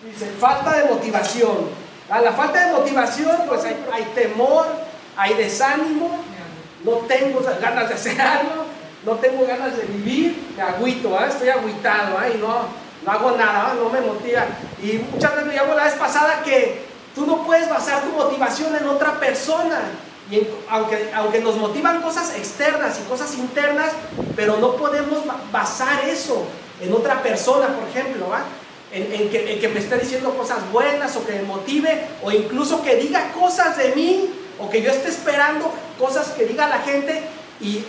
Dice, falta de motivación. A la falta de motivación, pues hay temor, hay desánimo, no tengo ganas de hacer algo, no tengo ganas de vivir, me agüito, estoy agüitado, y no hago nada, no me motiva. Y muchas veces digamos la vez pasada que tú no puedes basar tu motivación en otra persona. Y aunque nos motivan cosas externas y cosas internas, pero no podemos basar eso en otra persona, por ejemplo, en que me esté diciendo cosas buenas o que me motive, o incluso que diga cosas de mí, o que yo esté esperando cosas que diga la gente y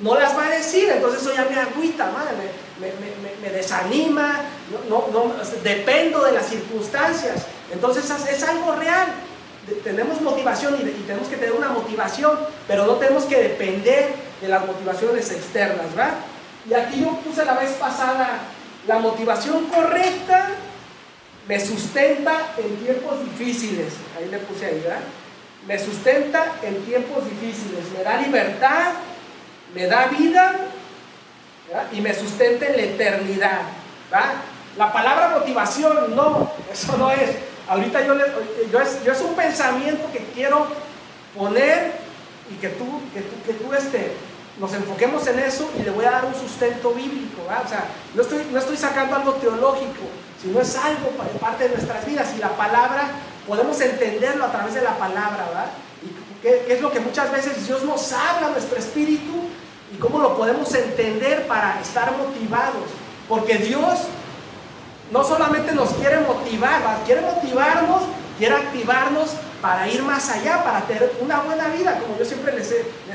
no las va a decir. Entonces eso ya me agüita, me desanima, dependo de las circunstancias. Entonces es algo real. Tenemos motivación y tenemos que tener una motivación, pero no tenemos que depender de las motivaciones externas, ¿verdad? Y aquí yo puse la vez pasada, la motivación correcta me sustenta en tiempos difíciles. Ahí le puse ahí, ¿verdad? Me sustenta en tiempos difíciles, me da libertad, me da vida, ¿verdad? Y me sustenta en la eternidad, ¿verdad? La palabra motivación, no, eso no es. Ahorita yo es un pensamiento que quiero poner y que tú nos enfoquemos en eso, y le voy a dar un sustento bíblico, ¿verdad? O sea, no estoy sacando algo teológico, sino es algo parte de nuestras vidas, y la palabra podemos entenderlo a través de la palabra, ¿verdad? Y qué es lo que muchas veces Dios nos habla a nuestro espíritu, y cómo lo podemos entender para estar motivados, porque Dios no solamente nos quiere motivar, quiere motivarnos, quiere activarnos para ir más allá, para tener una buena vida, como yo siempre les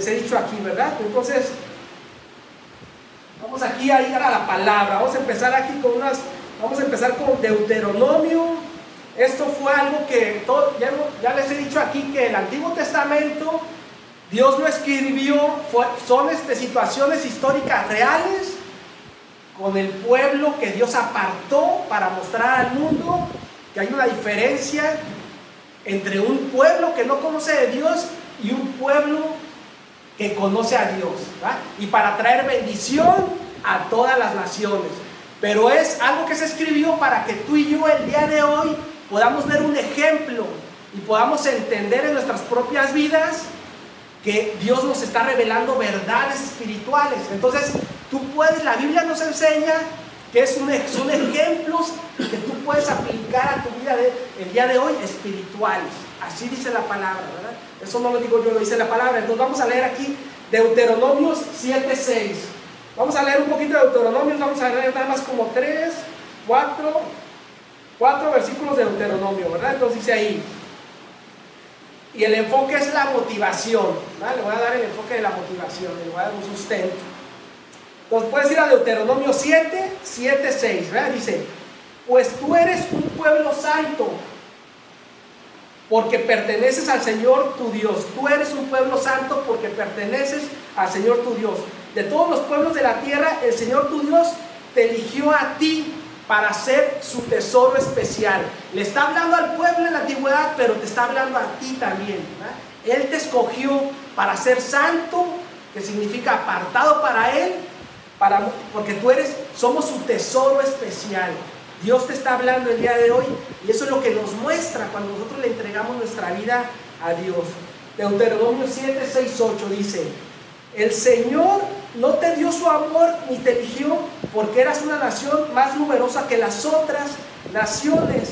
he dicho aquí, ¿verdad? Entonces, vamos aquí a ir a la palabra. Vamos a empezar con Deuteronomio. Esto fue algo que ya les he dicho aquí, que el Antiguo Testamento Dios lo escribió, son situaciones históricas reales con el pueblo que Dios apartó para mostrar al mundo que hay una diferencia entre un pueblo que no conoce de Dios y un pueblo que conoce a Dios, ¿verdad? Y para traer bendición a todas las naciones. Pero es algo que se escribió para que tú y yo el día de hoy podamos ver un ejemplo y podamos entender en nuestras propias vidas que Dios nos está revelando verdades espirituales. Entonces, la Biblia nos enseña que son ejemplos que tú puedes aplicar a tu vida el día de hoy, espirituales. Así dice la palabra, ¿verdad? Eso no lo digo yo, lo dice la palabra. Entonces vamos a leer aquí Deuteronomios 7:6. Vamos a leer un poquito de Deuteronomios, vamos a leer nada más como 4 versículos de Deuteronomio, ¿verdad? Entonces dice ahí, y el enfoque es la motivación, ¿verdad? Le voy a dar el enfoque de la motivación, le voy a dar un sustento. Entonces puedes ir a Deuteronomio 7:6, ¿verdad? Dice, pues tú eres un pueblo santo, porque perteneces al Señor tu Dios. Tú eres un pueblo santo porque perteneces al Señor tu Dios. De todos los pueblos de la tierra, el Señor tu Dios te eligió a ti para ser su tesoro especial. Le está hablando al pueblo en la antigüedad, pero te está hablando a ti también, ¿verdad? Él te escogió para ser santo, que significa apartado para Él, porque somos su tesoro especial. Dios te está hablando el día de hoy, y eso es lo que nos muestra cuando nosotros le entregamos nuestra vida a Dios. Deuteronomio 7:6-8 dice, el Señor no te dio su amor ni te eligió porque eras una nación más numerosa que las otras naciones,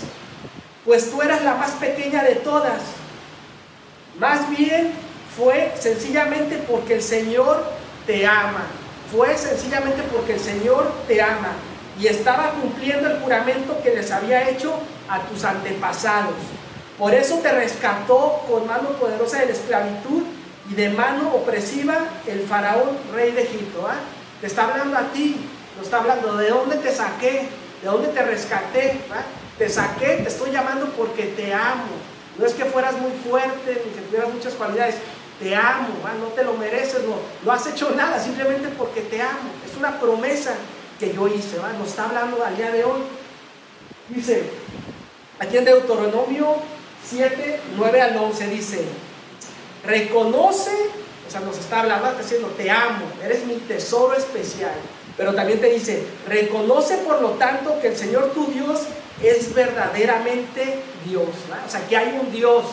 pues tú eras la más pequeña de todas. Más bien fue sencillamente porque el Señor te ama. Fue sencillamente porque el Señor te ama y estaba cumpliendo el juramento que les había hecho a tus antepasados. Por eso te rescató con mano poderosa de la esclavitud y de mano opresiva el faraón, rey de Egipto. Te está hablando a ti, nos está hablando de dónde te saqué, de dónde te rescaté. Te saqué, te estoy llamando porque te amo. No es que fueras muy fuerte ni que tuvieras muchas cualidades. Te amo, no te lo mereces, no has hecho nada, simplemente porque te amo. Es una promesa que yo hice, nos está hablando al día de hoy. Dice, aquí en Deuteronomio 7:9-11 dice, reconoce, o sea, nos está hablando, está diciendo, te amo, eres mi tesoro especial. Pero también te dice, reconoce por lo tanto que el Señor tu Dios es verdaderamente Dios, ¿verdad? O sea, que hay un Dios.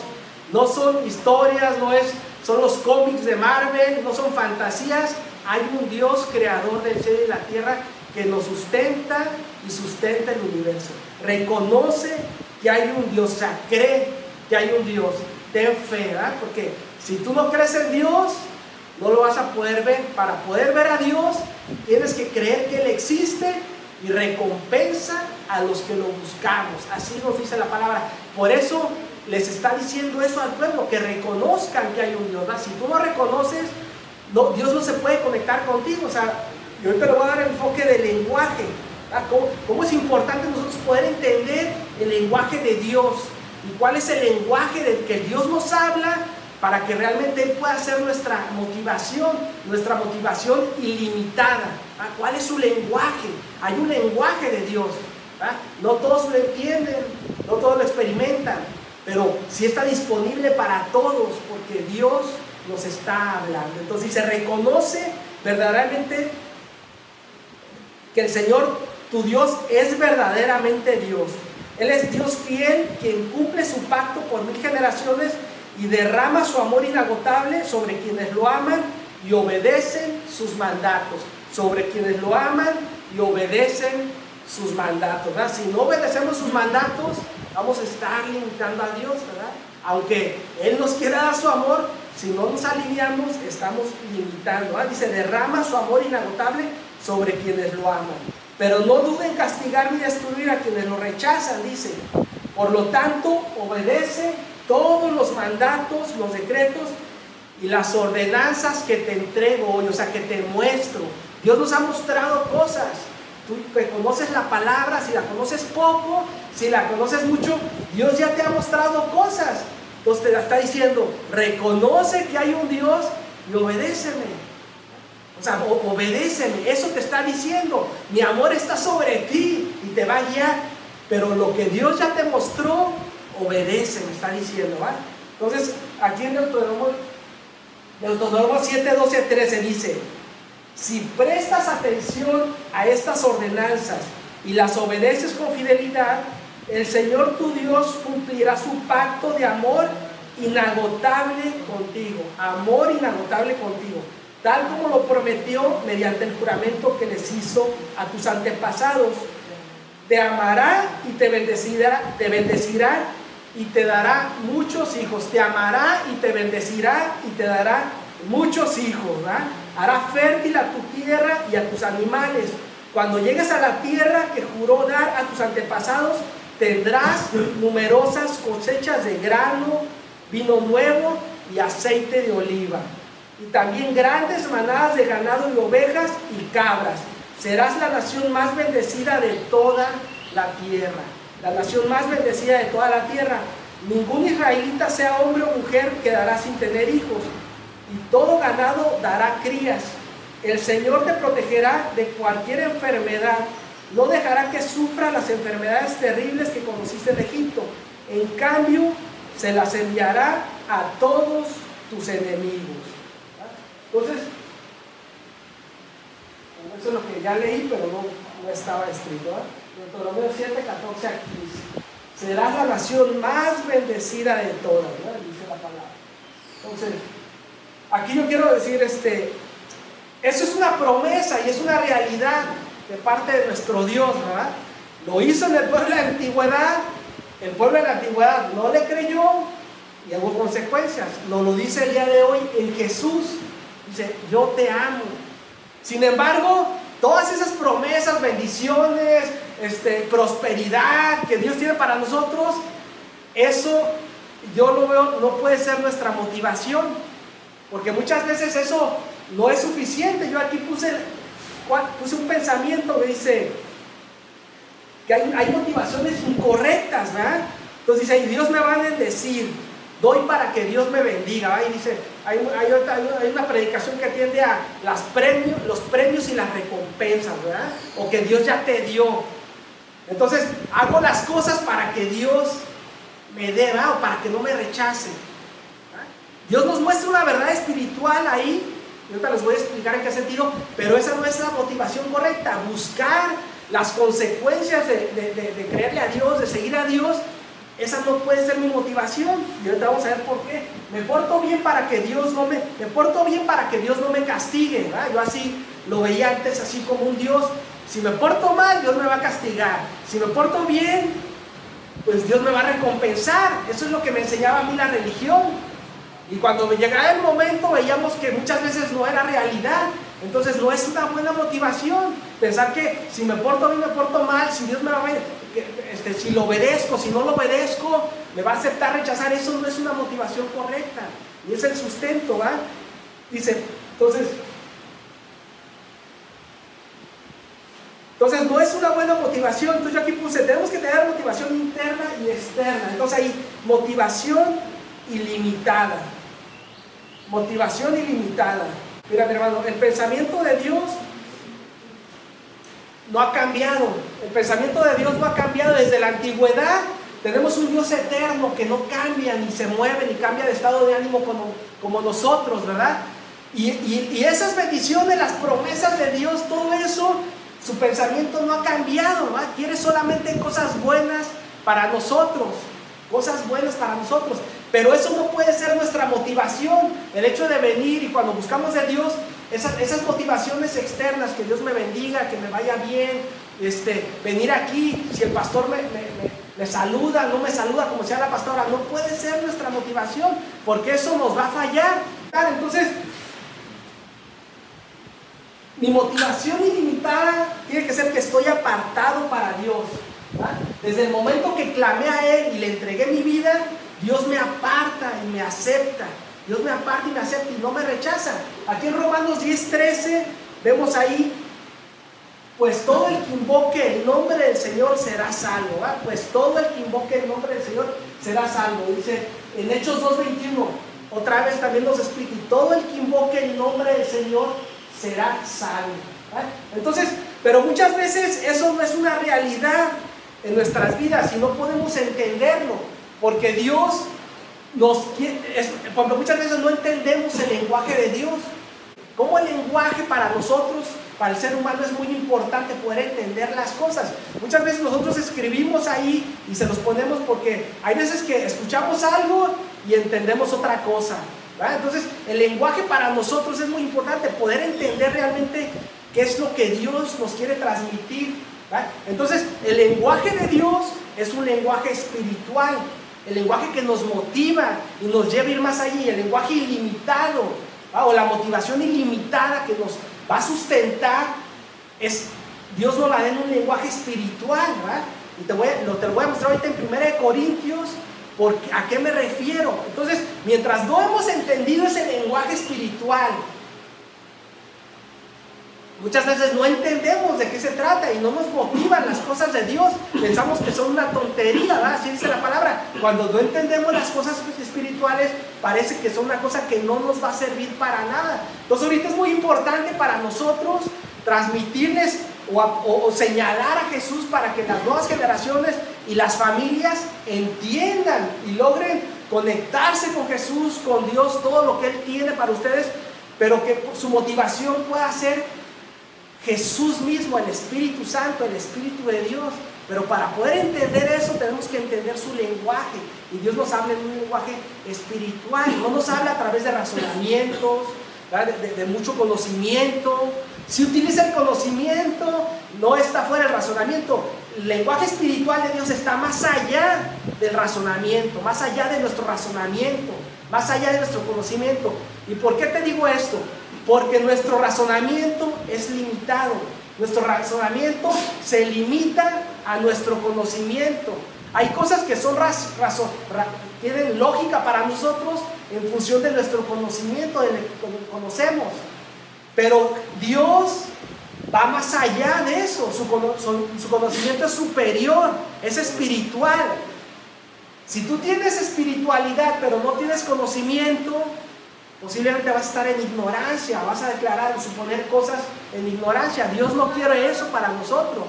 No son historias, son los cómics de Marvel, no son fantasías. Hay un Dios creador del cielo y la tierra que nos sustenta y sustenta el universo. Reconoce que hay un Dios, o sea, cree que hay un Dios. Ten fe, ¿verdad? Porque si tú no crees en Dios, no lo vas a poder ver. Para poder ver a Dios, tienes que creer que Él existe y recompensa a los que lo buscamos. Así nos dice la palabra. Por eso les está diciendo eso al pueblo, que reconozcan que hay un Dios, ¿verdad? Si tú no reconoces, Dios no se puede conectar contigo. O sea, yo ahorita le voy a dar el enfoque del lenguaje, ¿verdad? ¿Cómo es importante nosotros poder entender el lenguaje de Dios? ¿Y cuál es el lenguaje del que Dios nos habla para que realmente Él pueda ser nuestra motivación ilimitada? ¿Verdad? ¿Cuál es su lenguaje? Hay un lenguaje de Dios, ¿verdad? No todos lo entienden, no todos lo experimentan, pero sí está disponible para todos, porque Dios nos está hablando. Entonces, si se reconoce verdaderamente que el Señor, tu Dios, es verdaderamente Dios. Él es Dios fiel, quien cumple su pacto por 1000 generaciones y derrama su amor inagotable sobre quienes lo aman y obedecen sus mandatos. Sobre quienes lo aman y obedecen sus mandatos, ¿verdad? Si no obedecemos sus mandatos, vamos a estar limitando a Dios, ¿verdad? Aunque Él nos quiera dar su amor, si no nos alineamos, estamos limitando, ¿verdad? Dice, derrama su amor inagotable sobre quienes lo aman. Pero no duden en castigar ni destruir a quienes lo rechazan, dice. Por lo tanto, obedece todos los mandatos, los decretos y las ordenanzas que te entrego hoy, o sea, que te muestro. Dios nos ha mostrado cosas. Tú conoces la palabra, si la conoces poco, si la conoces mucho, Dios ya te ha mostrado cosas. Entonces te la está diciendo, reconoce que hay un Dios y obedéceme. O sea, obedéceme, eso te está diciendo. Mi amor está sobre ti y te va a guiar. Pero lo que Dios ya te mostró, obedece, me está diciendo, ¿va? Entonces, aquí en Deuteronomio 7, 12, 13 dice, si prestas atención a estas ordenanzas y las obedeces con fidelidad, el Señor tu Dios cumplirá su pacto de amor inagotable contigo. Amor inagotable contigo. Tal como lo prometió mediante el juramento que les hizo a tus antepasados. Te amará y te bendecirá y te dará muchos hijos. Te amará y te bendecirá y te dará muchos hijos, ¿verdad? Hará fértil a tu tierra y a tus animales. Cuando llegues a la tierra que juró dar a tus antepasados, tendrás numerosas cosechas de grano, vino nuevo y aceite de oliva. Y también grandes manadas de ganado y ovejas y cabras. Serás la nación más bendecida de toda la tierra. La nación más bendecida de toda la tierra. Ningún israelita, sea hombre o mujer, quedará sin tener hijos. Y todo ganado dará crías. El Señor te protegerá de cualquier enfermedad. No dejará que sufra las enfermedades terribles que conociste en Egipto. En cambio, se las enviará a todos tus enemigos. Entonces, eso es lo que ya leí, pero no estaba escrito, ¿eh? Deuteronomio 7, 14 a 15. Serás la nación más bendecida de todas, ¿verdad? Dice la palabra. Entonces, aquí yo quiero decir, eso es una promesa y es una realidad de parte de nuestro Dios, ¿verdad? Lo hizo en el pueblo de la antigüedad. El pueblo de la antigüedad no le creyó y hubo consecuencias. Nos lo dice el día de hoy en Jesús. Dice, yo te amo. Sin embargo, todas esas promesas, bendiciones, prosperidad que Dios tiene para nosotros, eso yo lo veo, no puede ser nuestra motivación, porque muchas veces eso no es suficiente. Yo aquí puse un pensamiento que dice que hay motivaciones incorrectas, ¿verdad? Entonces dice, y Dios me va a bendecir, doy para que Dios me bendiga, ¿verdad? Y dice, hay una predicación que atiende a los premios y las recompensas, ¿verdad? O que Dios ya te dio. Entonces hago las cosas para que Dios me dé, ¿verdad? O para que no me rechace, ¿verdad? Dios nos muestra una verdad espiritual ahí, y ahorita les voy a explicar en qué sentido, pero esa no es la motivación correcta. Buscar las consecuencias de creerle a Dios, de seguir a Dios, esa no puede ser mi motivación. Y ahorita vamos a ver por qué. Me porto bien para que Dios no me castigue, ¿verdad? Yo así lo veía antes, así como un Dios. Si me porto mal, Dios me va a castigar. Si me porto bien, pues Dios me va a recompensar. Eso es lo que me enseñaba a mí la religión. Y cuando me llegaba el momento, veíamos que muchas veces no era realidad. Entonces no es una buena motivación pensar que si me porto bien, me porto mal, si Dios me va a ver, si lo obedezco, si no lo obedezco, me va a aceptar, rechazar. Eso no es una motivación correcta. Y es el sustento, ¿va? Dice, entonces no es una buena motivación. Entonces yo aquí puse, tenemos que tener motivación interna y externa. Entonces hay motivación ilimitada. Motivación ilimitada. Mira, mi hermano, el pensamiento de Dios no ha cambiado. El pensamiento de Dios no ha cambiado desde la antigüedad. Tenemos un Dios eterno que no cambia, ni se mueve, ni cambia de estado de ánimo como nosotros, ¿verdad? Y esas bendiciones, las promesas de Dios, todo eso, su pensamiento no ha cambiado, ¿verdad? Quiere solamente cosas buenas para nosotros. Cosas buenas para nosotros. Pero eso no puede ser nuestra motivación. El hecho de venir y cuando buscamos de Dios, esas motivaciones externas, que Dios me bendiga, que me vaya bien, venir aquí, si el pastor me saluda, no me saluda como sea la pastora, no puede ser nuestra motivación, porque eso nos va a fallar. Entonces, mi motivación ilimitada tiene que ser que estoy apartado para Dios. ¿verdad? Desde el momento que clamé a Él y le entregué mi vida, Dios me aparta y me acepta. Dios me aparta y me acepta y no me rechaza. Aquí en Romanos 10:13 vemos ahí, pues todo el que invoque el nombre del Señor será salvo. ¿verdad? Pues todo el que invoque el nombre del Señor será salvo. Dice en Hechos 2:21, otra vez también nos explica, y todo el que invoque el nombre del Señor será salvo. ¿verdad? Entonces, pero muchas veces eso no es una realidad en nuestras vidas y no podemos entenderlo, porque Dios porque muchas veces no entendemos el lenguaje de Dios. Como el lenguaje para nosotros, para el ser humano, es muy importante poder entender las cosas. Muchas veces nosotros escribimos ahí y se los ponemos porque hay veces que escuchamos algo y entendemos otra cosa, ¿verdad? Entonces el lenguaje para nosotros es muy importante, poder entender realmente qué es lo que Dios nos quiere transmitir, ¿verdad? Entonces el lenguaje de Dios es un lenguaje espiritual, el lenguaje que nos motiva y nos lleva a ir más allá, y el lenguaje ilimitado, ¿verdad? O la motivación ilimitada que nos va a sustentar, Dios nos la da en un lenguaje espiritual, ¿verdad? Y te lo voy a mostrar ahorita en 1 Corintios, ¿a qué me refiero? Entonces, mientras no hemos entendido ese lenguaje espiritual, muchas veces no entendemos de qué se trata y no nos motivan las cosas de Dios. Pensamos que son una tontería, ¿verdad? Así dice la palabra. Cuando no entendemos las cosas espirituales, parece que son una cosa que no nos va a servir para nada. Entonces ahorita es muy importante para nosotros transmitirles o señalar a Jesús para que las nuevas generaciones y las familias entiendan y logren conectarse con Jesús, con Dios, todo lo que Él tiene para ustedes, pero que su motivación pueda ser Jesús mismo, el Espíritu Santo, el Espíritu de Dios. Pero para poder entender eso tenemos que entender su lenguaje, y Dios nos habla en un lenguaje espiritual, no nos habla a través de razonamientos, de mucho conocimiento. Si utiliza el conocimiento, no está fuera del razonamiento. El lenguaje espiritual de Dios está más allá del razonamiento, más allá de nuestro razonamiento, más allá de nuestro conocimiento. ¿Y por qué te digo esto? Porque nuestro razonamiento es limitado. Nuestro razonamiento se limita a nuestro conocimiento. Hay cosas que son tienen lógica para nosotros en función de nuestro conocimiento, de lo que conocemos. Pero Dios va más allá de eso. Su conocimiento es superior, es espiritual. Si tú tienes espiritualidad pero no tienes conocimiento, posiblemente vas a estar en ignorancia, vas a declarar o suponer cosas en ignorancia. Dios no quiere eso para nosotros.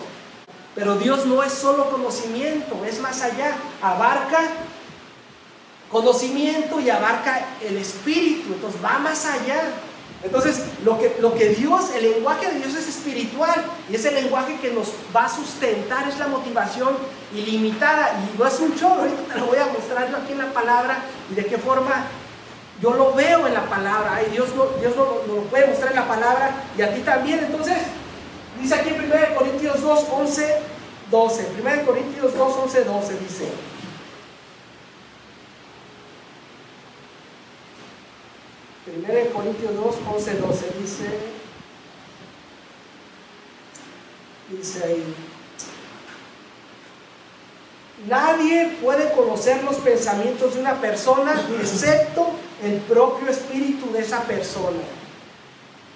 Pero Dios no es solo conocimiento, es más allá. Abarca conocimiento y abarca el espíritu, entonces va más allá. Entonces, lo que Dios, el lenguaje de Dios es espiritual y ese lenguaje que nos va a sustentar, es la motivación ilimitada y no es un choro. Ahorita te lo voy a mostrar yo aquí en la palabra y de qué forma yo lo veo en la palabra. Y Dios lo puede mostrar en la palabra y a ti también. Entonces, dice aquí en 1 Corintios 2, 11, 12. 1 Corintios 2, 11, 12 dice. Primero de Corintios 2, 11, 12 dice ahí: nadie puede conocer los pensamientos de una persona excepto el propio espíritu de esa persona.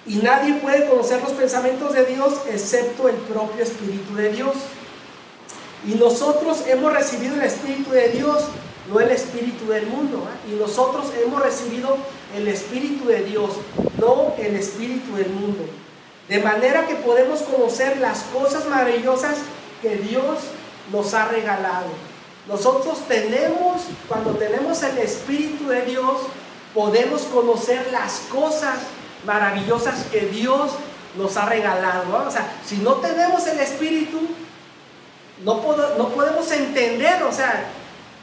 Y nadie puede conocer los pensamientos de Dios excepto el propio espíritu de Dios. Y nosotros hemos recibido el espíritu de Dios, no el espíritu del mundo, ¿eh? Y nosotros hemos recibido el espíritu de Dios, no el espíritu del mundo. De manera que podemos conocer las cosas maravillosas que Dios nos ha regalado. Nosotros cuando tenemos el espíritu de Dios, podemos conocer las cosas maravillosas que Dios nos ha regalado, ¿no? O sea, si no tenemos el espíritu, no podemos entender. O sea,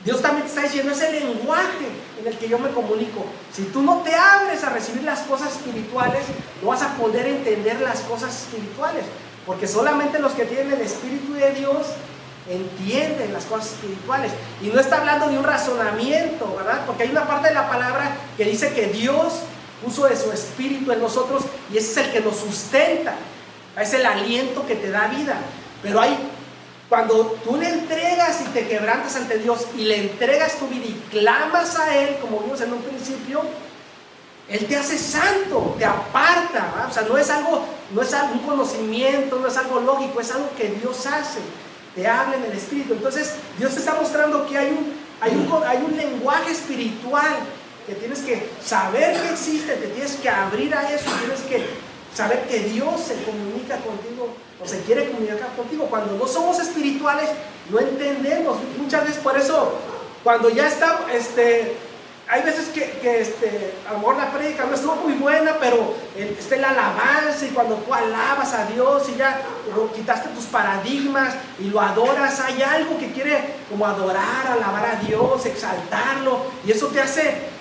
Dios también te está diciendo, es el lenguaje en el que yo me comunico. Si tú no te abres a recibir las cosas espirituales, no vas a poder entender las cosas espirituales, porque solamente los que tienen el espíritu de Dios entienden las cosas espirituales. Y no está hablando de un razonamiento, ¿verdad? Porque hay una parte de la palabra que dice que Dios puso de su espíritu en nosotros y ese es el que nos sustenta, es el aliento que te da vida. Pero cuando tú le entregas y te quebrantas ante Dios y le entregas tu vida y clamas a Él, como vimos en un principio, Él te hace santo, te aparta, ¿verdad? O sea, no es un conocimiento, no es algo lógico, es algo que Dios hace, te habla en el espíritu. Entonces Dios te está mostrando que hay un lenguaje espiritual que tienes que saber que existe, te tienes que abrir a eso, tienes que saber que Dios se comunica contigo o se quiere comunicar contigo. Cuando no somos espirituales, no entendemos. Muchas veces por eso, cuando ya está, hay veces que a lo mejor la prédica no estuvo muy buena, pero está la alabanza y cuando tú alabas a Dios y ya quitaste tus paradigmas y lo adoras, hay algo que quiere como adorar, alabar a Dios, exaltarlo, y eso te hace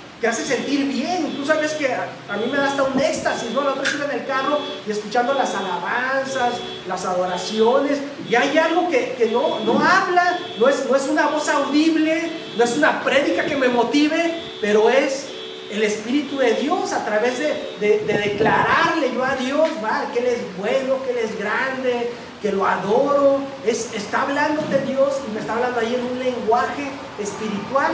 sentir bien. Incluso sabes que a mí me da hasta un éxtasis, ¿no? La otra vez iba en el carro y escuchando las alabanzas, las adoraciones, y hay algo que no habla, no es una voz audible, no es una prédica que me motive, pero es el Espíritu de Dios a través de declararle yo a Dios, ¿va? Que Él es bueno, que Él es grande, que lo adoro. Está hablándote Dios y me está hablando ahí en un lenguaje espiritual.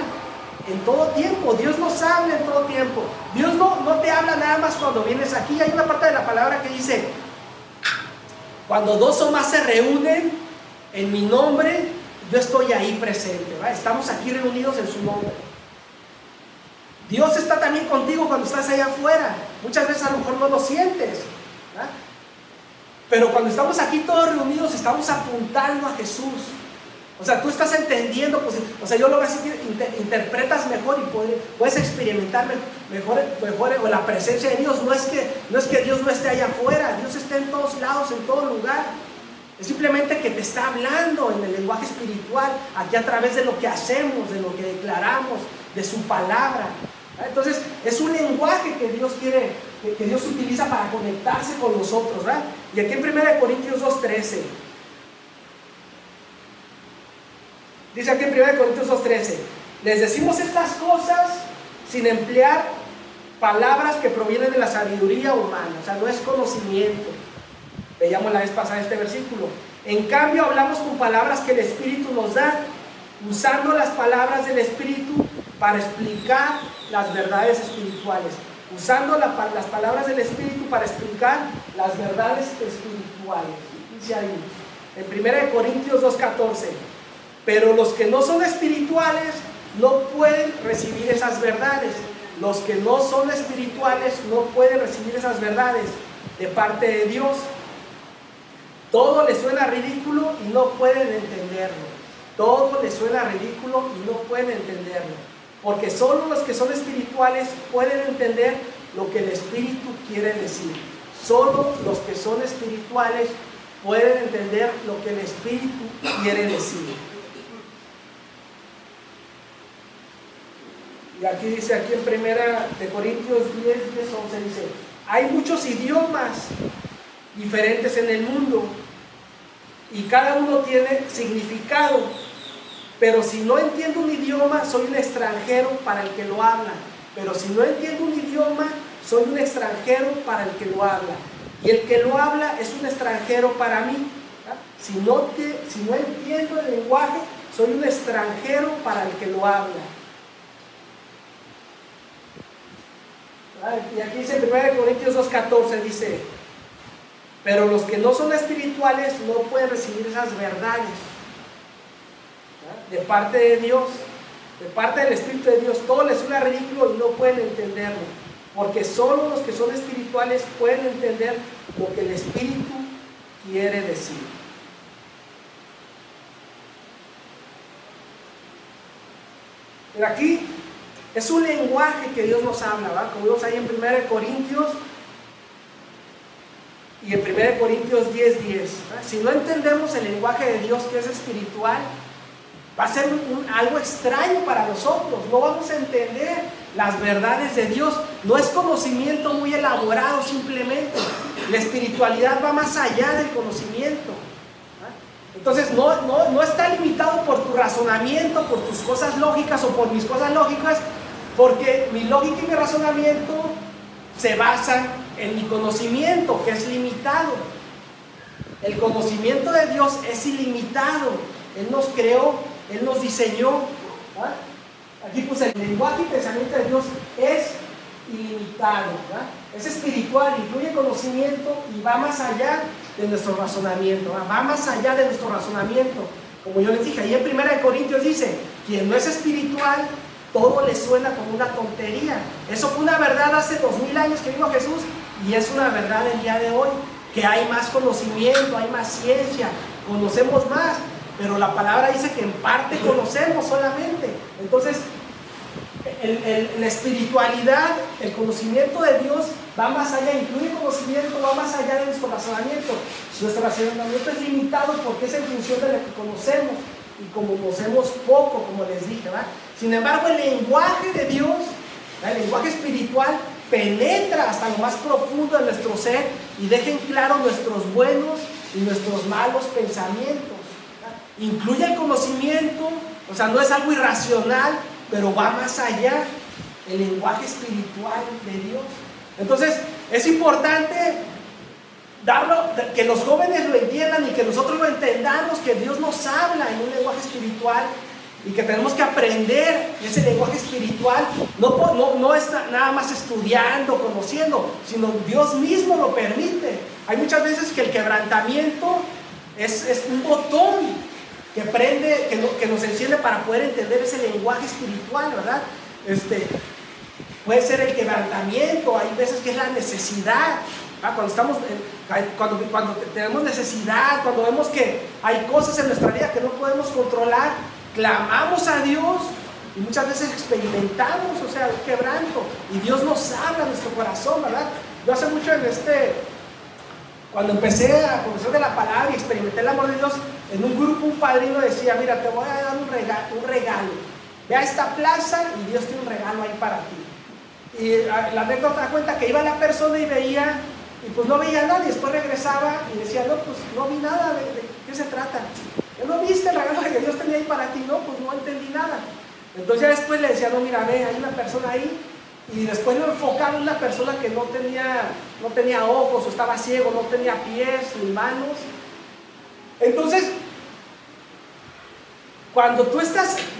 En todo tiempo, Dios nos habla en todo tiempo. Dios no te habla nada más cuando vienes aquí. Hay una parte de la palabra que dice: cuando dos o más se reúnen en mi nombre, yo estoy ahí presente, ¿va? Estamos aquí reunidos en su nombre. Dios está también contigo cuando estás allá afuera. Muchas veces a lo mejor no lo sientes, ¿va? Pero cuando estamos aquí todos reunidos, estamos apuntando a Jesús. O sea, tú estás entendiendo, pues, o sea, yo lo veo así, interpretas mejor y puedes experimentar mejor la presencia de Dios. No es que Dios no esté allá afuera, Dios está en todos lados, en todo lugar. Es simplemente que te está hablando en el lenguaje espiritual, aquí a través de lo que hacemos, de lo que declaramos, de su palabra. Entonces, es un lenguaje que Dios quiere, que Dios utiliza para conectarse con nosotros, ¿verdad? Y aquí en 1 Corintios 2:13. Dice aquí en 1 Corintios 2:13: les decimos estas cosas sin emplear palabras que provienen de la sabiduría humana. O sea, no es conocimiento. Veíamos la vez pasada este versículo. En cambio, hablamos con palabras que el Espíritu nos da, usando las palabras del Espíritu para explicar las verdades espirituales. Usando las palabras del Espíritu para explicar las verdades espirituales. Dice ahí, en 1 Corintios 2:14: pero los que no son espirituales no pueden recibir esas verdades. Los que no son espirituales no pueden recibir esas verdades de parte de Dios. Todo les suena ridículo y no pueden entenderlo. Todo les suena ridículo y no pueden entenderlo. Porque solo los que son espirituales pueden entender lo que el Espíritu quiere decir. Solo los que son espirituales pueden entender lo que el Espíritu quiere decir. Y aquí dice, aquí en 1 Corintios 10, 11 dice, hay muchos idiomas diferentes en el mundo y cada uno tiene significado, pero si no entiendo un idioma, soy un extranjero para el que lo habla. Pero si no entiendo un idioma, soy un extranjero para el que lo habla. Y el que lo habla es un extranjero para mí. Si no entiendo el lenguaje, soy un extranjero para el que lo habla. Y aquí dice en 1 Corintios 2:14, dice, pero los que no son espirituales no pueden recibir esas verdades de parte de Dios, de parte del Espíritu de Dios. Todo les suena ridículo y no pueden entenderlo, porque solo los que son espirituales pueden entender lo que el Espíritu quiere decir. Pero aquí es un lenguaje que Dios nos habla, ¿verdad? Como vimos ahí en 1 Corintios y en 1 Corintios 10:10. Si no entendemos el lenguaje de Dios, que es espiritual, va a ser algo extraño para nosotros. No vamos a entender las verdades de Dios. No es conocimiento muy elaborado simplemente. La espiritualidad va más allá del conocimiento. Entonces no está limitado por tu razonamiento, por tus cosas lógicas o por mis cosas lógicas, porque mi lógica y mi razonamiento se basan en mi conocimiento, que es limitado. El conocimiento de Dios es ilimitado. Él nos creó, Él nos diseñó. Aquí puse, el lenguaje y pensamiento de Dios es ilimitado, ¿verdad? Es espiritual, incluye conocimiento y va más allá de nuestro razonamiento, ¿verdad? Va más allá de nuestro razonamiento. Como yo les dije, ahí en 1 Corintios dice, quien no es espiritual, todo le suena como una tontería. Eso fue una verdad hace 2000 años que vino Jesús y es una verdad el día de hoy, que hay más conocimiento, hay más ciencia, conocemos más, pero la palabra dice que en parte conocemos solamente. Entonces, la espiritualidad, el conocimiento de Dios va más allá, incluye conocimiento, va más allá de nuestro razonamiento. Nuestro razonamiento es limitado porque es en función de lo que conocemos, y como conocemos poco, como les dije, ¿verdad? Sin embargo, el lenguaje de Dios, ¿verdad? El lenguaje espiritual, penetra hasta lo más profundo de nuestro ser y deja en claro nuestros buenos y nuestros malos pensamientos. Incluye el conocimiento, o sea, no es algo irracional, pero va más allá, el lenguaje espiritual de Dios. Entonces, es importante que los jóvenes lo entiendan y que nosotros lo entendamos, que Dios nos habla en un lenguaje espiritual y que tenemos que aprender ese lenguaje espiritual. No es nada más estudiando, conociendo, sino Dios mismo lo permite. Hay muchas veces que el quebrantamiento es un botón que prende, que nos enciende para poder entender ese lenguaje espiritual, ¿verdad? Puede ser el quebrantamiento, hay veces que es la necesidad, ¿verdad? Cuando tenemos necesidad, cuando vemos que hay cosas en nuestra vida que no podemos controlar, clamamos a Dios y muchas veces experimentamos, o sea, el quebranto, y Dios nos habla en nuestro corazón, ¿verdad? Yo hace mucho cuando empecé a conocer de la palabra y experimenté el amor de Dios, en un grupo un padrino decía, mira, te voy a dar un regalo. Ve a esta plaza y Dios tiene un regalo ahí para ti. Y la anécdota da cuenta que iba la persona y veía, y pues no veía nada, y después regresaba y decía, no, pues no vi nada, ¿de qué se trata? ¿No viste el regalo que Dios tenía ahí para ti? No, pues no entendí nada. Entonces ya después le decía, no, mira, ve, hay una persona ahí. Y después lo enfocaba en una persona que no tenía ojos, o estaba ciego, no tenía pies ni manos. Entonces, cuando tú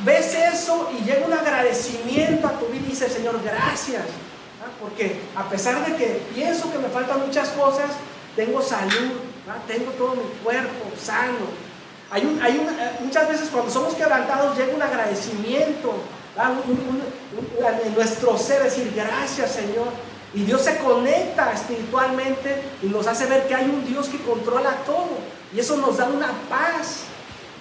ves eso y llega un agradecimiento a tu vida y dices, Señor, gracias, ¿verdad? Porque a pesar de que pienso que me faltan muchas cosas, tengo salud, ¿verdad? Tengo todo mi cuerpo sano. Muchas veces cuando somos quebrantados llega un agradecimiento, en nuestro ser, decir gracias, Señor, y Dios se conecta espiritualmente y nos hace ver que hay un Dios que controla todo, y eso nos da una paz.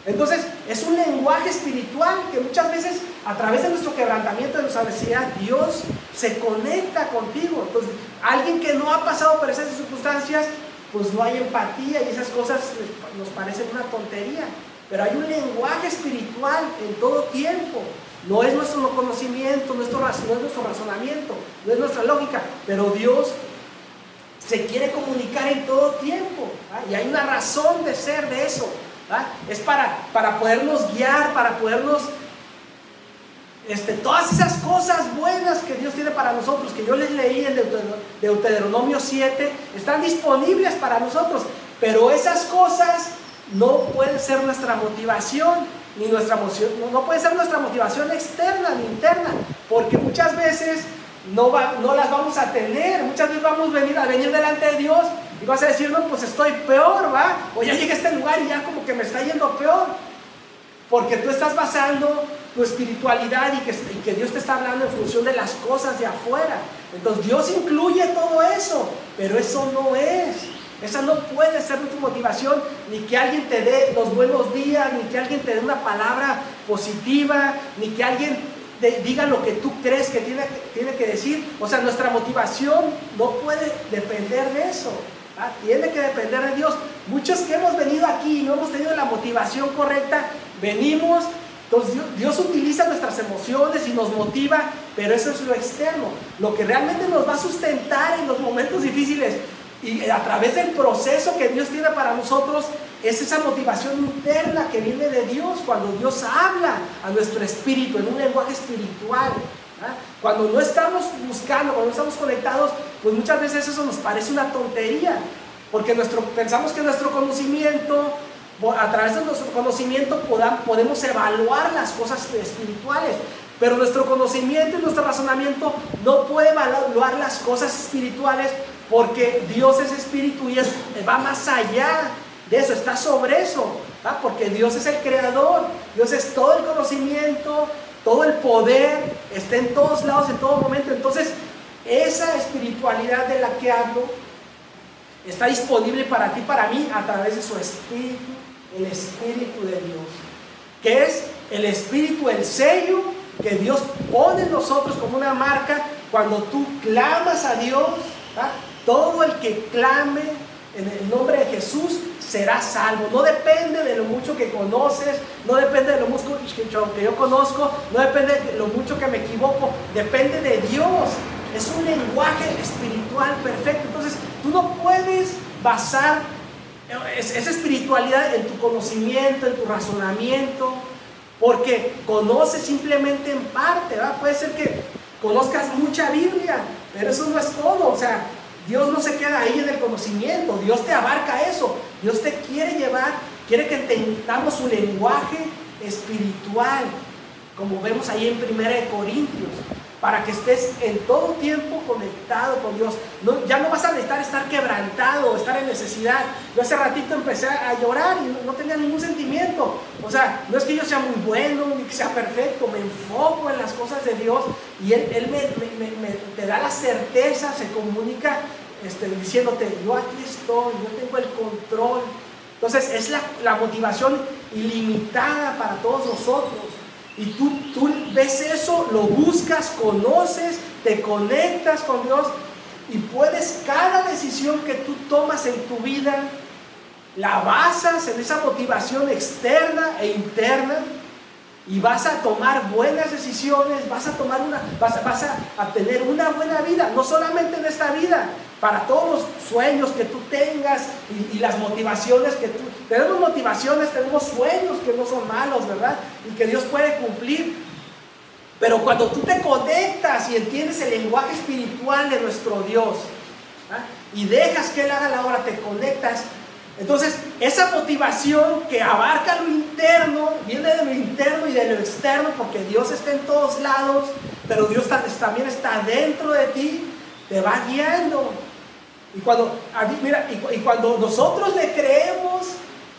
Entonces, es un lenguaje espiritual que muchas veces, a través de nuestro quebrantamiento, de nuestra necesidad, Dios se conecta contigo. Entonces, alguien que no ha pasado por esas circunstancias, pues no hay empatía y esas cosas nos parecen una tontería. Pero hay un lenguaje espiritual en todo tiempo. No es nuestro conocimiento, no es nuestro razonamiento, no es nuestra lógica, pero Dios se quiere comunicar en todo tiempo, ¿verdad? Y hay una razón de ser de eso, ¿verdad? Es para podernos guiar, para podernos, todas esas cosas buenas que Dios tiene para nosotros, que yo les leí en Deuteronomio 7, están disponibles para nosotros, pero esas cosas no pueden ser nuestra motivación, ni nuestra emoción, no puede ser nuestra motivación externa ni interna, porque muchas veces no las vamos a tener. Muchas veces vamos a venir delante de Dios y vas a decir, no, pues estoy peor, ¿va? O ya llegué a este lugar y ya como que me está yendo peor, porque tú estás basando tu espiritualidad y que Dios te está hablando en función de las cosas de afuera. Entonces Dios incluye todo eso, pero eso no es. Esa no puede ser tu motivación, ni que alguien te dé los buenos días, ni que alguien te dé una palabra positiva, ni que alguien diga lo que tú crees que tiene que decir. O sea, nuestra motivación no puede depender de eso, ¿ah? Tiene que depender de Dios. Muchos que hemos venido aquí y no hemos tenido la motivación correcta, venimos, entonces Dios utiliza nuestras emociones y nos motiva, pero eso es lo externo. Lo que realmente nos va a sustentar en los momentos difíciles y a través del proceso que Dios tiene para nosotros, es esa motivación interna que viene de Dios, cuando Dios habla a nuestro espíritu en un lenguaje espiritual, ¿verdad? Cuando no estamos buscando, cuando no estamos conectados, pues muchas veces eso nos parece una tontería, porque pensamos que nuestro conocimiento, a través de nuestro conocimiento podemos evaluar las cosas espirituales, pero nuestro conocimiento y nuestro razonamiento no puede evaluar las cosas espirituales, porque Dios es espíritu y va más allá de eso, está sobre eso, ¿verdad? Porque Dios es el creador, Dios es todo el conocimiento, todo el poder, está en todos lados, en todo momento. Entonces, esa espiritualidad de la que hablo está disponible para ti, para mí, a través de su espíritu, el espíritu de Dios, que es el espíritu, el sello que Dios pone en nosotros como una marca cuando tú clamas a Dios, ¿verdad? Todo el que clame en el nombre de Jesús será salvo. No depende de lo mucho que conoces, no depende de lo mucho que yo conozco, no depende de lo mucho que me equivoco, depende de Dios. Es un lenguaje espiritual perfecto. Entonces tú no puedes basar esa espiritualidad en tu conocimiento, en tu razonamiento, porque conoces simplemente en parte, ¿verdad? Puede ser que conozcas mucha Biblia, pero eso no es todo. O sea, Dios no se queda ahí en el conocimiento, Dios te abarca eso. Dios te quiere llevar, quiere que entendamos su lenguaje espiritual, como vemos ahí en 1 Corintios, para que estés en todo tiempo conectado con Dios. Ya no vas a necesitar estar quebrantado, estar en necesidad. Yo hace ratito empecé a llorar y no tenía ningún sentimiento. O sea, no es que yo sea muy bueno, ni que sea perfecto, me enfoco en las cosas de Dios y Él te da la certeza, se comunica diciéndote, yo aquí estoy, yo tengo el control. Entonces es la motivación ilimitada para todos nosotros. Y tú ves eso, lo buscas, conoces, te conectas con Dios y puedes, cada decisión que tú tomas en tu vida, la basas en esa motivación externa e interna y vas a tomar buenas decisiones, vas a tener una buena vida, no solamente en esta vida, para todos los sueños que tú tengas y las motivaciones que tú... Tenemos motivaciones, tenemos sueños que no son malos, ¿verdad? Y que Dios puede cumplir. Pero cuando tú te conectas y entiendes el lenguaje espiritual de nuestro Dios, ¿verdad? Y dejas que Él haga la obra, te conectas. Entonces, esa motivación que abarca lo interno, viene de lo interno y de lo externo, porque Dios está en todos lados, pero Dios también está dentro de ti, te va guiando. Y cuando nosotros le creemos,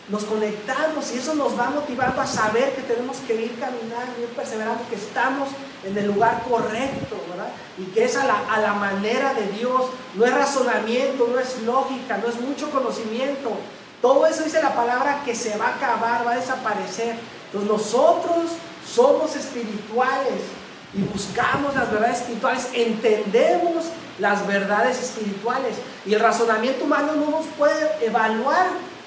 nos conectamos y eso nos va motivando a saber que tenemos que ir caminando, ir perseverando, que estamos en el lugar correcto, ¿verdad? Y que es a la manera de Dios, no es razonamiento, no es lógica, no es mucho conocimiento, todo eso dice la palabra que se va a acabar, va a desaparecer. Entonces nosotros somos espirituales y buscamos las verdades espirituales, entendemos las verdades espirituales, y el razonamiento humano no nos puede evaluar,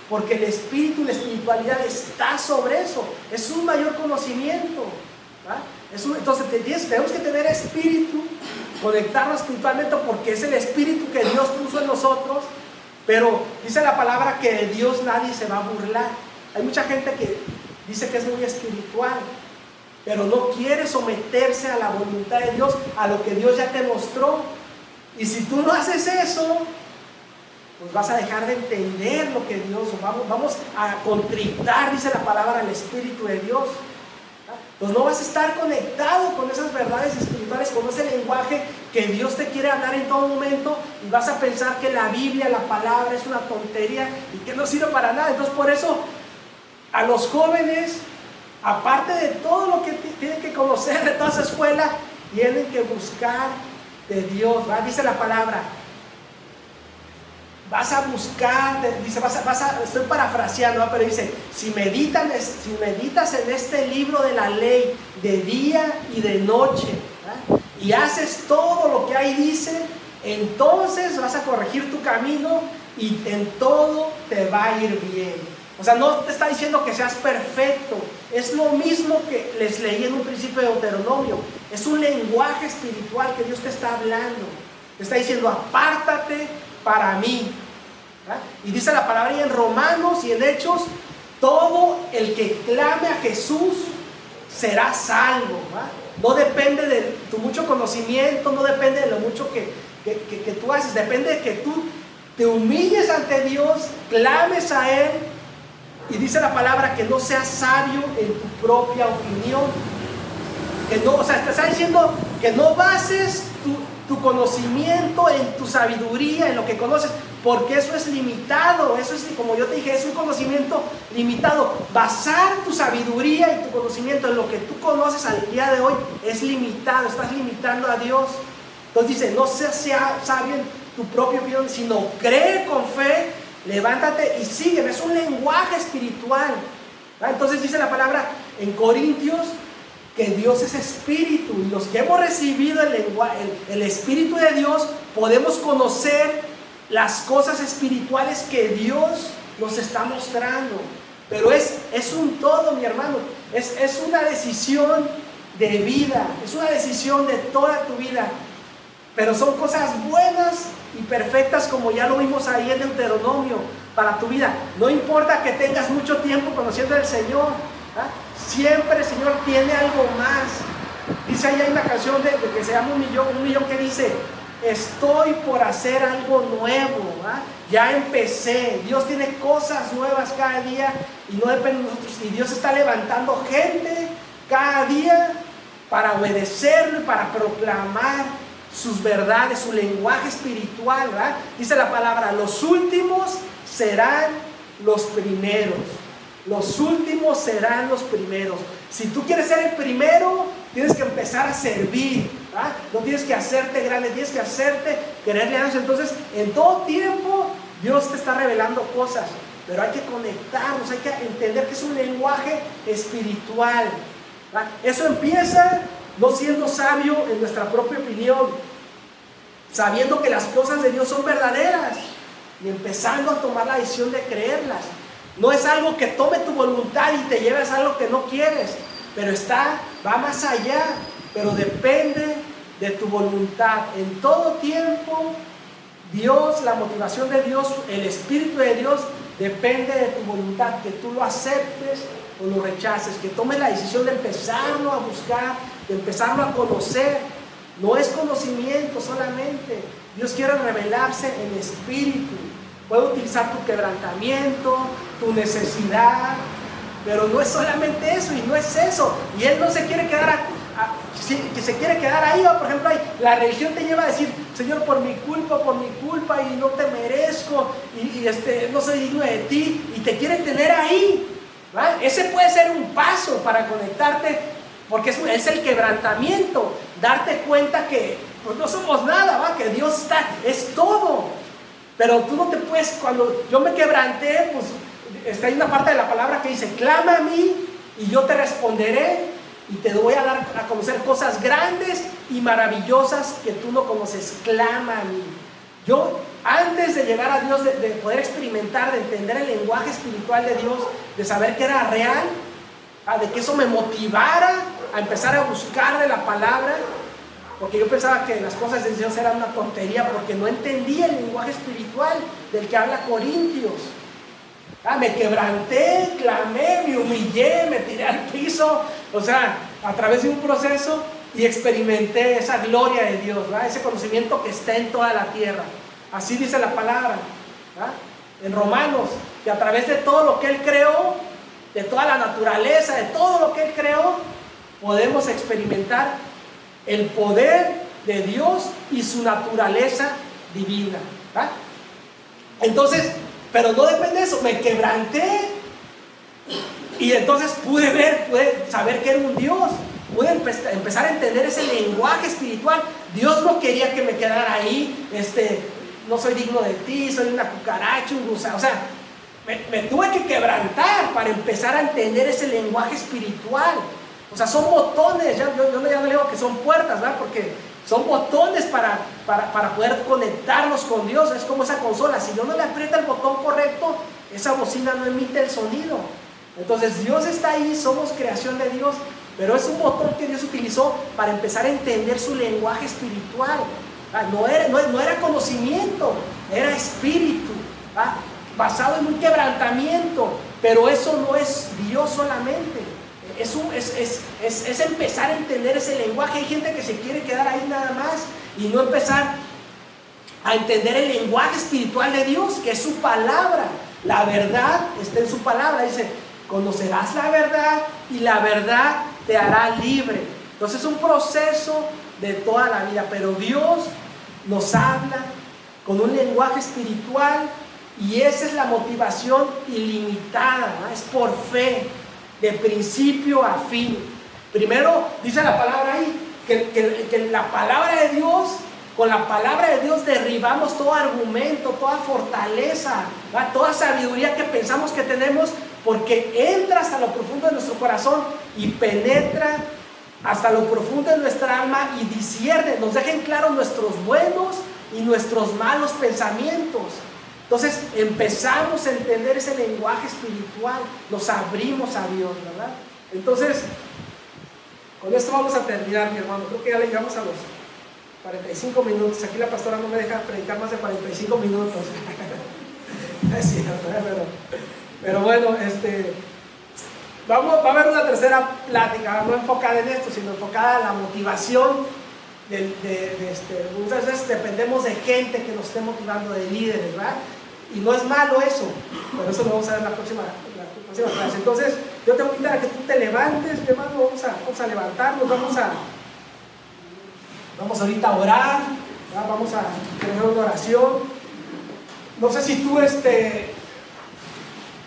porque el espíritu y la espiritualidad está sobre eso, es un mayor conocimiento, ¿verdad? Entonces tenemos que tener espíritu, conectarnos espiritualmente, porque es el espíritu que Dios puso en nosotros. Pero dice la palabra que de Dios nadie se va a burlar. Hay mucha gente que dice que es muy espiritual, pero no quiere someterse a la voluntad de Dios, a lo que Dios ya te mostró. Y si tú no haces eso, pues vas a dejar de entender lo que Dios, vamos a contritar, dice la palabra, al Espíritu de Dios. Pues no vas a estar conectado con esas verdades espirituales, con ese lenguaje que Dios te quiere hablar en todo momento, y vas a pensar que la Biblia, la palabra, es una tontería y que no sirve para nada. Entonces por eso a los jóvenes, aparte de todo lo que tienen que conocer de toda esa escuela, tienen que buscar de Dios, ¿verdad? Dice la palabra, vas a buscar, dice, estoy parafraseando, ¿no? Pero dice, si meditas en este libro de la ley de día y de noche, ¿verdad? Y haces todo lo que ahí dice, entonces vas a corregir tu camino y en todo te va a ir bien. O sea, no te está diciendo que seas perfecto, es lo mismo que les leí en un principio de Deuteronomio, es un lenguaje espiritual que Dios te está hablando, te está diciendo, apártate para mí, ¿verdad? Y dice la palabra en Romanos y en Hechos, todo el que clame a Jesús será salvo, ¿verdad? No depende de tu mucho conocimiento, no depende de lo mucho que tú haces, depende de que tú te humilles ante Dios, clames a Él. Y dice la palabra que no seas sabio en tu propia opinión, que no, o sea, te está diciendo que no bases tu conocimiento en tu sabiduría, en lo que conoces, porque eso es limitado, eso es, como yo te dije, es un conocimiento limitado. Basar tu sabiduría y tu conocimiento en lo que tú conoces al día de hoy es limitado, estás limitando a Dios. Entonces dice, no seas sabio en tu propia opinión, sino cree con fe, levántate y sígueme. Es un lenguaje espiritual, ¿verdad? Entonces dice la palabra en Corintios que Dios es espíritu, y los que hemos recibido el espíritu de Dios podemos conocer las cosas espirituales que Dios nos está mostrando. Pero es un todo, mi hermano, es una decisión de vida, es una decisión de toda tu vida. Pero son cosas buenas y perfectas, como ya lo vimos ahí en Deuteronomio, para tu vida. No importa que tengas mucho tiempo conociendo al Señor, ¿verdad? Siempre el Señor tiene algo más. Dice ahí hay una canción que se llama un millón que dice, estoy por hacer algo nuevo, ¿verdad? Ya empecé. Dios tiene cosas nuevas cada día y no depende de nosotros. Y Dios está levantando gente cada día para obedecerlo y para proclamar sus verdades, su lenguaje espiritual, ¿verdad? Dice la palabra, los últimos serán los primeros. Los últimos serán los primeros. Si tú quieres ser el primero, tienes que empezar a servir, ¿verdad? No tienes que hacerte grande, tienes que hacerte quererle a Dios. Entonces, en todo tiempo, Dios te está revelando cosas, pero hay que conectarnos, hay que entender que es un lenguaje espiritual, ¿verdad? Eso empieza no siendo sabio en nuestra propia opinión, sabiendo que las cosas de Dios son verdaderas y empezando a tomar la decisión de creerlas. No es algo que tome tu voluntad y te lleves a algo que no quieres, pero va más allá, pero depende de tu voluntad. En todo tiempo, Dios, la motivación de Dios, el Espíritu de Dios, depende de tu voluntad, que tú lo aceptes o lo rechaces, que tomes la decisión de empezarlo a buscar, de empezarlo a conocer. No es conocimiento solamente, Dios quiere revelarse en espíritu. Puede utilizar tu quebrantamiento, tu necesidad, pero no es solamente eso, y no es eso. Y Él no se quiere quedar que se quiere quedar ahí. Por ejemplo, la religión te lleva a decir, Señor, por mi culpa, y no te merezco, y no soy digno de ti, y te quiere tener ahí, ¿verdad? Ese puede ser un paso para conectarte, porque es el quebrantamiento, darte cuenta que pues, no somos nada, ¿verdad? Que Dios es todo. Pero tú no te puedes, cuando yo me quebranté, pues está ahí una parte de la palabra que dice, clama a mí y yo te responderé y te voy a dar a conocer cosas grandes y maravillosas que tú no conoces. Clama a mí. Yo, antes de llegar a Dios, de poder experimentar, de entender el lenguaje espiritual de Dios, de saber que era real, de que eso me motivara a empezar a buscar de la palabra, porque yo pensaba que las cosas de Dios eran una tontería, porque no entendía el lenguaje espiritual del que habla Corintios. Me quebranté, clamé, me humillé, me tiré al piso, o sea, a través de un proceso, y experimenté esa gloria de Dios, ¿verdad? Ese conocimiento que está en toda la tierra. Así dice la palabra, ¿verdad? En Romanos, que a través de todo lo que Él creó, de toda la naturaleza, de todo lo que Él creó, podemos experimentar el poder de Dios y su naturaleza divina, ¿verdad? Entonces, pero no depende de eso, me quebranté y entonces pude saber que era un Dios, pude empezar a entender ese lenguaje espiritual. Dios no quería que me quedara ahí, no soy digno de ti, soy una cucaracha, un gusano, o sea, me tuve que quebrantar para empezar a entender ese lenguaje espiritual. O sea, son botones, yo ya no digo que son puertas, ¿verdad? Porque son botones para poder conectarnos con Dios. Es como esa consola, si yo no le aprieta el botón correcto, esa bocina no emite el sonido. Entonces Dios está ahí, somos creación de Dios, pero es un botón que Dios utilizó para empezar a entender su lenguaje espiritual. No era conocimiento, era espíritu, ¿verdad? Basado en un quebrantamiento, pero eso no es Dios solamente. Es empezar a entender ese lenguaje. Hay gente que se quiere quedar ahí nada más y no empezar a entender el lenguaje espiritual de Dios, que es su palabra. La verdad está en su palabra. Dice, conocerás la verdad y la verdad te hará libre. Entonces es un proceso de toda la vida, pero Dios nos habla con un lenguaje espiritual y esa es la motivación ilimitada, ¿no? Es por fe, de principio a fin. Primero dice la palabra ahí que la palabra de Dios, con la palabra de Dios derribamos todo argumento, toda fortaleza, ¿verdad? Toda sabiduría que pensamos que tenemos, porque entra hasta lo profundo de nuestro corazón y penetra hasta lo profundo de nuestra alma y discierne, nos deja en claro nuestros buenos y nuestros malos pensamientos. Entonces empezamos a entender ese lenguaje espiritual, nos abrimos a Dios, ¿verdad? Entonces, con esto vamos a terminar, mi hermano. Creo que ya le llegamos a los 45 minutos. Aquí la pastora no me deja predicar más de 45 minutos. Es cierto, pero bueno, va a haber una tercera plática, no enfocada en esto, sino enfocada en la motivación. Muchas veces dependemos de gente que nos esté motivando, de líderes, ¿verdad? Y no es malo eso, pero eso lo vamos a ver en la próxima clase. Entonces, yo te voy a invitar a que tú te levantes, mi hermano. Vamos a levantarnos, vamos ahorita a orar, ¿verdad? Vamos a tener una oración. No sé si tú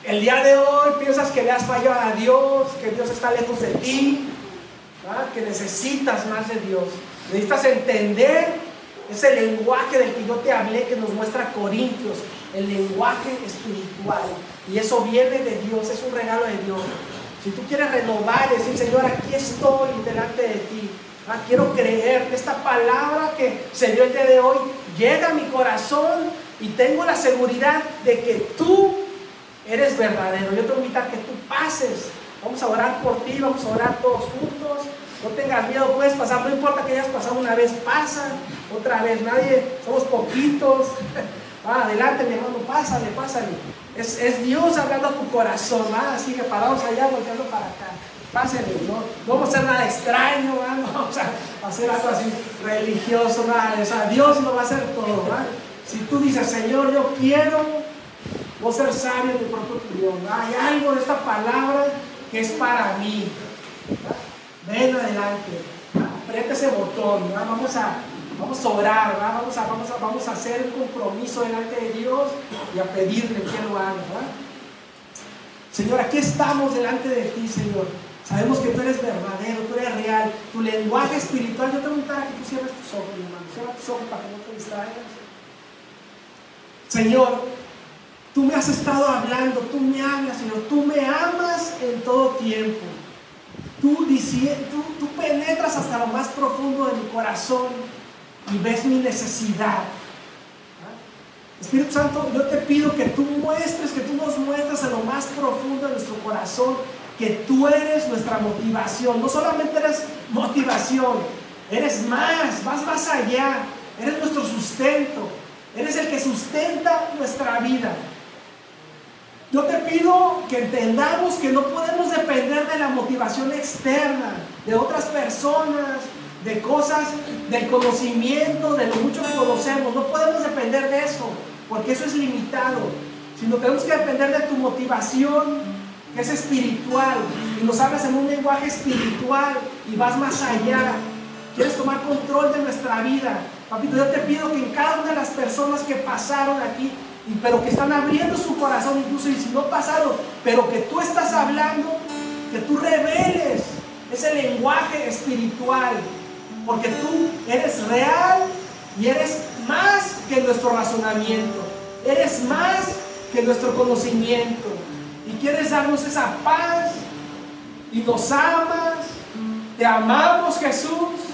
el día de hoy piensas que le has fallado a Dios, que Dios está lejos de ti, ¿verdad? Que necesitas más de Dios. Necesitas entender ese lenguaje del que yo te hablé, que nos muestra Corintios, el lenguaje espiritual. Y eso viene de Dios, es un regalo de Dios. Si tú quieres renovar y decir, Señor, aquí estoy delante de ti, quiero creer que esta palabra que se dio el día de hoy llega a mi corazón y tengo la seguridad de que tú eres verdadero. Yo te voy a invitar a que tú pases. Vamos a orar por ti, vamos a orar todos juntos. No tengas miedo, puedes pasar, no importa que hayas pasado una vez, pasa otra vez, somos poquitos. Adelante, mi hermano, pásale. Es Dios hablando a tu corazón, así que parados allá, volteando para acá. Pásenle, no vamos a hacer nada extraño, no vamos a hacer algo así religioso, nada de eso. Dios lo va a hacer todo, ¿verdad? Si tú dices, Señor, yo quiero ser sabio en mi propio idioma, hay algo de esta palabra que es para mí, ¿verdad? Ven adelante, aprieta ese botón, ¿verdad? Vamos a orar, ¿verdad? Vamos a hacer un compromiso delante de Dios y a pedirle que lo haga, ¿verdad? Señor, aquí estamos delante de ti, Señor. Sabemos que tú eres verdadero, tú eres real. Tu lenguaje espiritual, yo te voy a invitar a que tú cierres tus ojos, mi hermano. Cierra tus ojos para que no te distraigas. Señor, tú me has estado hablando, tú me hablas, Señor, tú me amas en todo tiempo. Tú penetras hasta lo más profundo de mi corazón y ves mi necesidad. Espíritu Santo, yo te pido que tú nos muestres en lo más profundo de nuestro corazón que tú eres nuestra motivación. No solamente eres motivación, eres vas más allá, eres nuestro sustento, eres el que sustenta nuestra vida. Yo te pido que entendamos que no podemos depender de la motivación externa, de otras personas, de cosas, del conocimiento, de lo mucho que conocemos. No podemos depender de eso, porque eso es limitado, sino tenemos que depender de tu motivación, que es espiritual, y nos hablas en un lenguaje espiritual y vas más allá. Quieres tomar control de nuestra vida. Papito, yo te pido que en cada una de las personas que pasaron aquí, pero que están abriendo su corazón, incluso y si no pasaron, pero que tú estás hablando, que tú reveles ese lenguaje espiritual, porque tú eres real y eres más que nuestro razonamiento, eres más que nuestro conocimiento, y quieres darnos esa paz, y nos amas, te amamos, Jesús.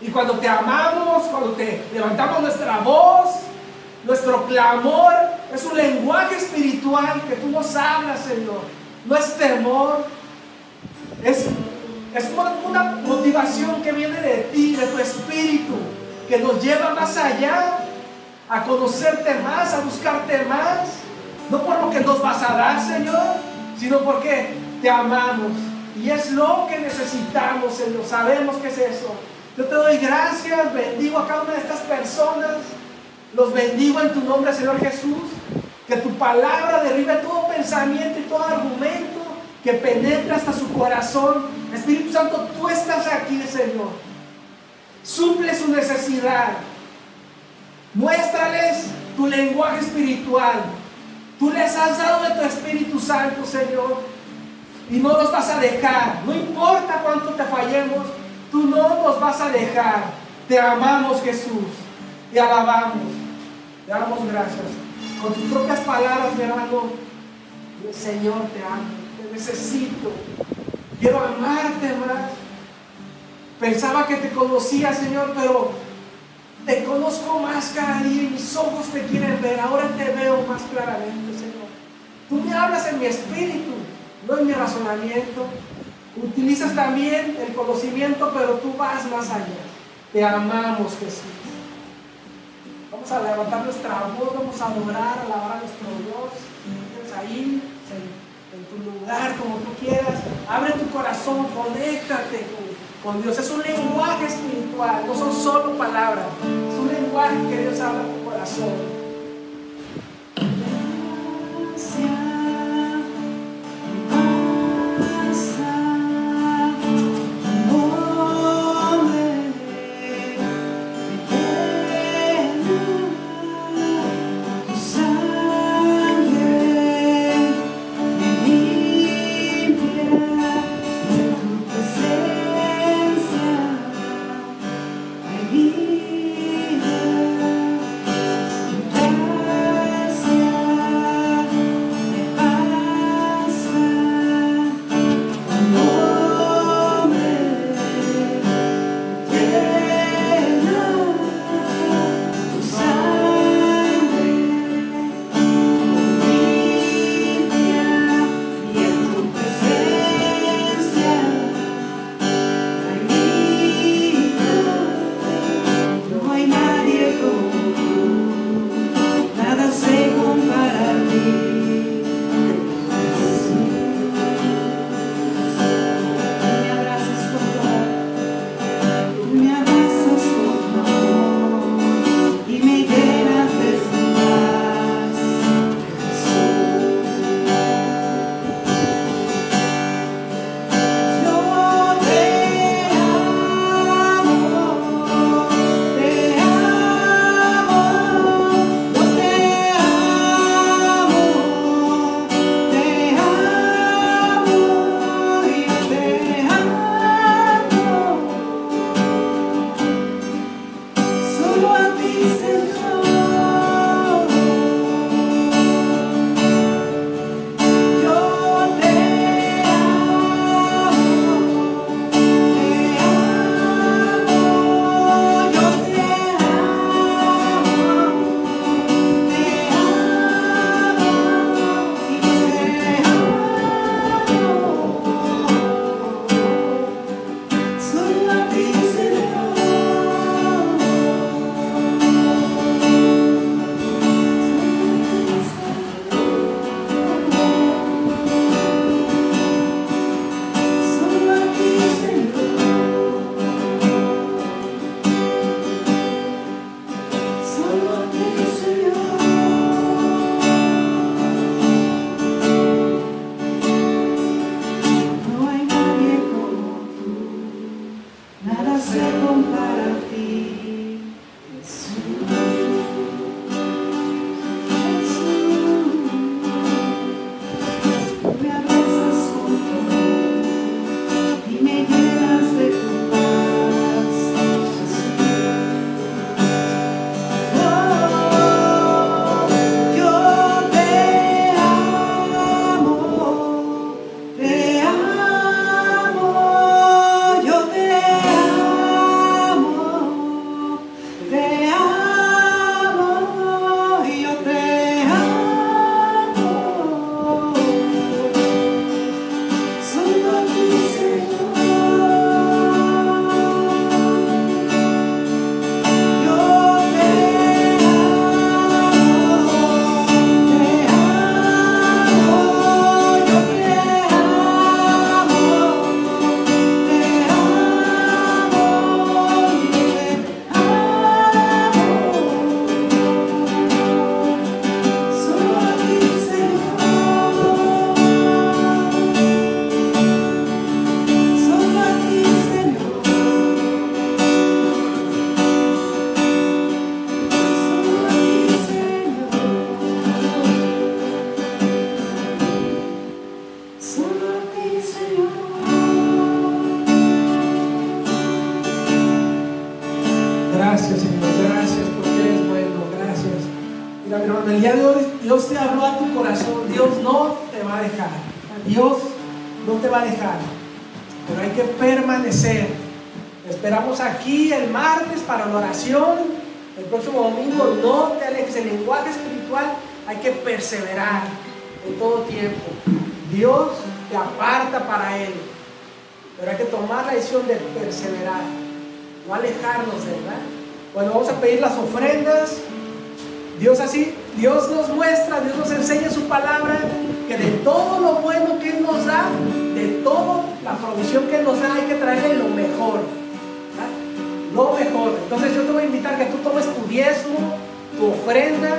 Y cuando te amamos, cuando te levantamos nuestra voz, nuestro clamor es un lenguaje espiritual que tú nos hablas, Señor. No es temor, es una motivación que viene de ti, de tu espíritu, que nos lleva más allá, a conocerte más, a buscarte más. No por lo que nos vas a dar, Señor, sino porque te amamos. Y es lo que necesitamos, Señor. Sabemos que es eso. Yo te doy gracias, bendigo a cada una de estas personas. Los bendigo en tu nombre, Señor Jesús. Que tu palabra derribe todo pensamiento y todo argumento que penetre hasta su corazón. Espíritu Santo, tú estás aquí, Señor. Suple su necesidad. Muéstrales tu lenguaje espiritual. Tú les has dado de tu Espíritu Santo, Señor. Y no los vas a dejar. No importa cuánto te fallemos, tú no nos vas a dejar. Te amamos, Jesús. Te alabamos. Te damos gracias. Con tus propias palabras, mi hermano, Señor, te amo, te necesito, quiero amarte más. Pensaba que te conocía, Señor, pero te conozco más cada día y mis ojos te quieren ver. Ahora te veo más claramente, Señor. Tú me hablas en mi espíritu, no en mi razonamiento. Utilizas también el conocimiento, pero tú vas más allá. Te amamos, Jesús. Vamos a levantar nuestra voz, vamos a adorar, a alabar a nuestro Dios. Tienes ahí, en tu lugar, como tú quieras. Abre tu corazón, conéctate con Dios. Es un lenguaje espiritual, no son solo palabras. Es un lenguaje que Dios habla en tu corazón. Vida se compara a ti, Jesús. Jesús, me abrazas con tu amor y me llenas de tu paz, Jesús. Oh, yo te amo, te amo, yo te amo, te amo, y yo te amo. Solo a ti, Señor. Yo te amo, yo te amo, te amo, solo a ti, Señor, solo a ti, Señor, solo a ti, Señor, solo a ti, Señor. Gracias, Señor, gracias porque eres bueno, gracias. Mira, mi hermano, el día de hoy Dios te habló a tu corazón. Dios no te va a dejar. Dios no te va a dejar. Pero hay que permanecer. Esperamos aquí el martes para la oración. El próximo domingo no te alejes. El lenguaje espiritual hay que perseverar en todo tiempo. Dios te aparta para Él. Pero hay que tomar la decisión de perseverar. No alejarnos de Él, ¿verdad? Bueno, vamos a pedir las ofrendas. Dios nos muestra, Dios nos enseña en su palabra que de todo lo bueno que Él nos da, de toda la provisión que Él nos da, hay que traerle lo mejor, ¿verdad? Lo mejor. Entonces yo te voy a invitar a que tú tomes tu diezmo, tu ofrenda,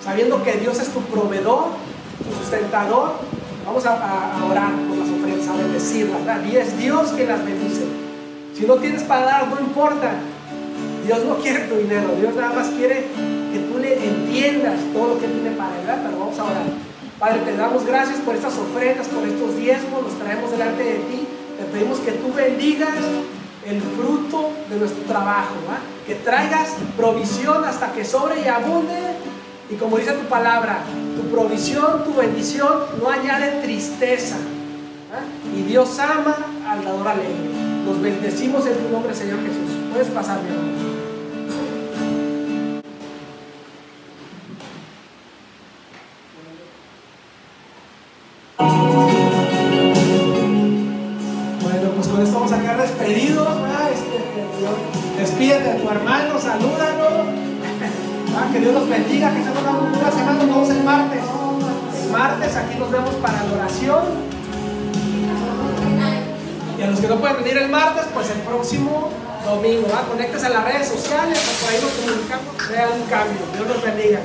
sabiendo que Dios es tu proveedor, tu sustentador. Vamos a orar por las ofrendas, a bendecirlas, ¿verdad? Y es Dios quien las bendice. Si no tienes para dar, no importa. Dios no quiere tu dinero. Dios nada más quiere que tú le entiendas todo lo que Él tiene para Él. Pero vamos a orar. Padre, te damos gracias por estas ofrendas, por estos diezmos. Los traemos delante de ti. Te pedimos que tú bendigas el fruto de nuestro trabajo, ¿verdad? Que traigas provisión hasta que sobre y abunde. Y como dice tu palabra, tu provisión, tu bendición no añade tristeza, ¿verdad? Y Dios ama al dador alegre. Los bendecimos en tu nombre, Señor Jesús. Puedes pasar, mi hermano. Bueno, pues con esto vamos a quedar despedidos, ¿verdad? Despídete a tu hermano, salúdalo. Que Dios los bendiga, que sea una buena semana. Nos vemos el martes. El martes aquí nos vemos para la oración. Y a los que no pueden venir el martes, pues el próximo domingo, ¿verdad? Conéctese a las redes sociales, por ahí nos comunicamos, vean un cambio. Dios los bendiga.